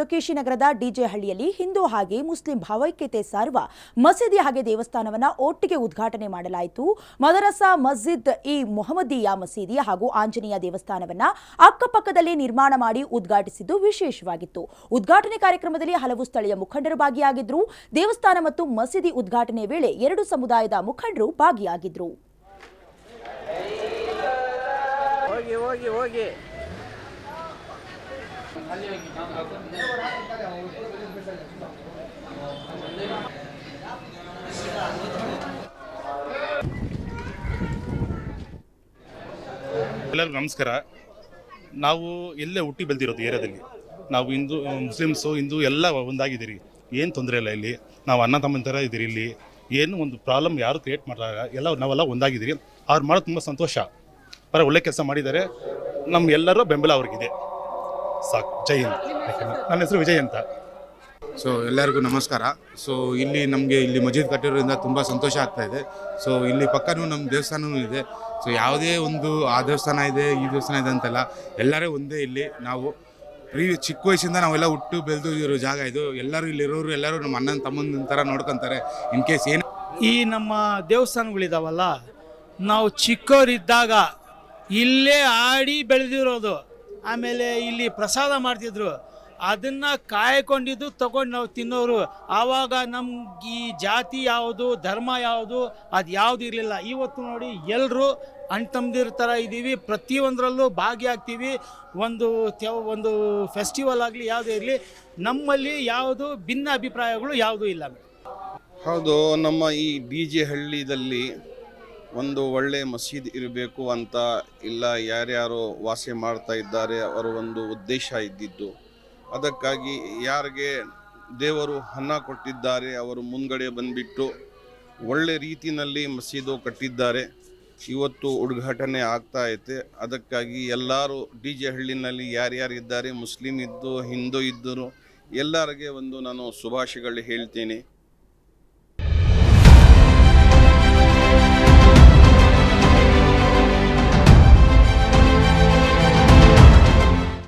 ಪುಲಕೇಶಿ ನಗರದ ಡಿಜೆ ಹಳ್ಳಿಯಲ್ಲಿ ಹಿಂದೂ ಹಾಗೆ ಮುಸ್ಲಿಂ ಭಾವೈಕ್ಯತೆ ಸಾರುವ ಮಸೀದಿ ಹಾಗೆ ದೇವಸ್ಥಾನವನ್ನು ಒಟ್ಟಿಗೆ ಉದ್ಘಾಟನೆ ಮಾಡಲಾಯಿತು. ಮದರಸಾ ಮಸ್ಜಿದ್ ಇ ಮೊಹಮ್ಮದಿಯಾ ಮಸೀದಿ ಹಾಗೂ ಆಂಜನೇಯ ದೇವಸ್ಥಾನವನ್ನು ಅಕ್ಕಪಕ್ಕದಲ್ಲೇ ನಿರ್ಮಾಣ ಮಾಡಿ ಉದ್ಘಾಟಿಸಿದ್ದು ವಿಶೇಷವಾಗಿತ್ತು. ಉದ್ಘಾಟನೆ ಕಾರ್ಯಕ್ರಮದಲ್ಲಿ ಹಲವು ಸ್ಥಳೀಯ ಮುಖಂಡರು ಭಾಗಿಯಾಗಿದ್ದರು. ದೇವಸ್ಥಾನ ಮತ್ತು ಮಸೀದಿ ಉದ್ಘಾಟನೆ ವೇಳೆ ಎರಡು ಸಮುದಾಯದ ಮುಖಂಡರು ಭಾಗಿಯಾಗಿದ್ದರು. ಎಲ್ಲರಿಗೂ ನಮಸ್ಕಾರ. ನಾವು ಎಲ್ಲೇ ಹುಟ್ಟಿ ಬೆಳೆದಿರೋದು ಏರಿಯಾದಲ್ಲಿ. ನಾವು ಹಿಂದೂ ಮುಸ್ಲಿಮ್ಸು ಹಿಂದೂ ಎಲ್ಲ ಒಂದಾಗಿದ್ದೀರಿ. ಏನು ತೊಂದರೆ ಇಲ್ಲ. ಇಲ್ಲಿ ನಾವು ಅಣ್ಣ ತಮ್ಮನ ಥರ ಇದ್ದೀರಿ. ಇಲ್ಲಿ ಏನು ಒಂದು ಪ್ರಾಬ್ಲಮ್ ಯಾರು ಕ್ರಿಯೇಟ್ ಮಾಡಿದಾಗ ನಾವೆಲ್ಲ ಒಂದಾಗಿದ್ದೀರಿ. ಅವ್ರು ಮಾಡೋದು ತುಂಬ ಸಂತೋಷ. ಒಳ್ಳೆ ಕೆಲಸ ಮಾಡಿದ್ದಾರೆ. ನಮ್ಮ ಎಲ್ಲರೂ ಬೆಂಬಲ ಅವ್ರಿಗಿದೆ. ಸಾಕು. ಜೈ ಹಿಂದ್. ನನ್ನ ಹೆಸರು ವಿಜಯ್ ಅಂತ. ಸೊ ಎಲ್ಲರಿಗೂ ನಮಸ್ಕಾರ. ಸೊ ನಮಗೆ ಇಲ್ಲಿ ಮಸ್ಜಿದ್ ಕಟ್ಟಿರೋದ್ರಿಂದ ತುಂಬ ಸಂತೋಷ ಆಗ್ತಾಯಿದೆ. ಸೊ ಇಲ್ಲಿ ಪಕ್ಕನೂ ನಮ್ಮ ದೇವಸ್ಥಾನವೂ ಇದೆ. ಸೊ ಯಾವುದೇ ಒಂದು ಆ ದೇವಸ್ಥಾನ ಇದೆ ಈ ದೇವಸ್ಥಾನ ಇದೆ ಅಂತಲ್ಲ, ಎಲ್ಲರೂ ಒಂದೇ. ಇಲ್ಲಿ ನಾವು ಚಿಕ್ಕ ವಯಸ್ಸಿಂದ ನಾವೆಲ್ಲ ಹುಟ್ಟು ಬೆಳೆದು ಇರೋ ಜಾಗ ಇದು. ಎಲ್ಲರೂ ಇಲ್ಲಿರೋರು ಎಲ್ಲರೂ ನಮ್ಮ ಅಣ್ಣನ ತಮ್ಮನ ಥರ ನೋಡ್ಕೊತಾರೆ. ಇನ್ ಕೇಸ್ ಏನು ಈ ನಮ್ಮ ದೇವಸ್ಥಾನಗಳಿದಾವಲ್ಲ, ನಾವು ಚಿಕ್ಕವರಿದ್ದಾಗ ಇಲ್ಲೇ ಆಡಿ ಬೆಳೆದಿರೋದು. ಆಮೇಲೆ ಇಲ್ಲಿ ಪ್ರಸಾದ ಮಾಡ್ತಿದ್ರು, ಅದನ್ನು ಕಾಯ್ಕೊಂಡಿದ್ದು ತಗೊಂಡು ನಾವು ತಿನ್ನೋರು. ಆವಾಗ ನಮ್ಗೆ ಈ ಜಾತಿ ಯಾವುದು ಧರ್ಮ ಯಾವುದು ಅದು ಯಾವುದು ಇರಲಿಲ್ಲ. ಇವತ್ತು ನೋಡಿ ಎಲ್ಲರೂ ಅಣ್ಣ ತಮ್ಮದಿರ ಥರ ಇದ್ದೀವಿ. ಪ್ರತಿಯೊಂದರಲ್ಲೂ ಭಾಗಿಯಾಗ್ತೀವಿ. ಒಂದು ಫೆಸ್ಟಿವಲ್ ಆಗಲಿ ಯಾವುದೇ ಇರಲಿ, ನಮ್ಮಲ್ಲಿ ಯಾವುದು ಭಿನ್ನ ಅಭಿಪ್ರಾಯಗಳು ಯಾವುದೂ ಇಲ್ಲ. ಹೌದು, ನಮ್ಮ ಈ ಡಿಜೆ ಹಳ್ಳಿದಲ್ಲಿ ಒಂದು ಒಳ್ಳೆ ಮಸೀದಿ ಇರಬೇಕು ಅಂತ ಇಲ್ಲ, ಯಾರ್ಯಾರು ವಾಸ ಮಾಡ್ತಾ ಇದ್ದಾರೆ ಅವರ ಒಂದು ಉದ್ದೇಶ ಇದ್ದಿದ್ದು. ಅದಕ್ಕಾಗಿ ಯಾರಿಗೆ ದೇವರು ಅನ್ನ ಕೊಟ್ಟಿದ್ದಾರೆ ಅವರು ಮುಂದ್ಗಡೆ ಬಂದುಬಿಟ್ಟು ಒಳ್ಳೆ ರೀತಿಯಲ್ಲಿ ಮಸೀದು ಕಟ್ಟಿದ್ದಾರೆ. ಇವತ್ತು ಉದ್ಘಾಟನೆ ಆಗ್ತಾ ಐತೆ. ಅದಕ್ಕಾಗಿ ಎಲ್ಲರೂ ಡಿಜೆ ಹಳ್ಳಿನಲ್ಲಿ ಯಾರ್ಯಾರಿದ್ದಾರೆ, ಮುಸ್ಲಿಂ ಇದ್ದು ಹಿಂದೂ ಇದ್ದರು, ಎಲ್ಲರಿಗೆ ನಾನು ಶುಭಾಶಯಗಳು ಹೇಳ್ತೀನಿ.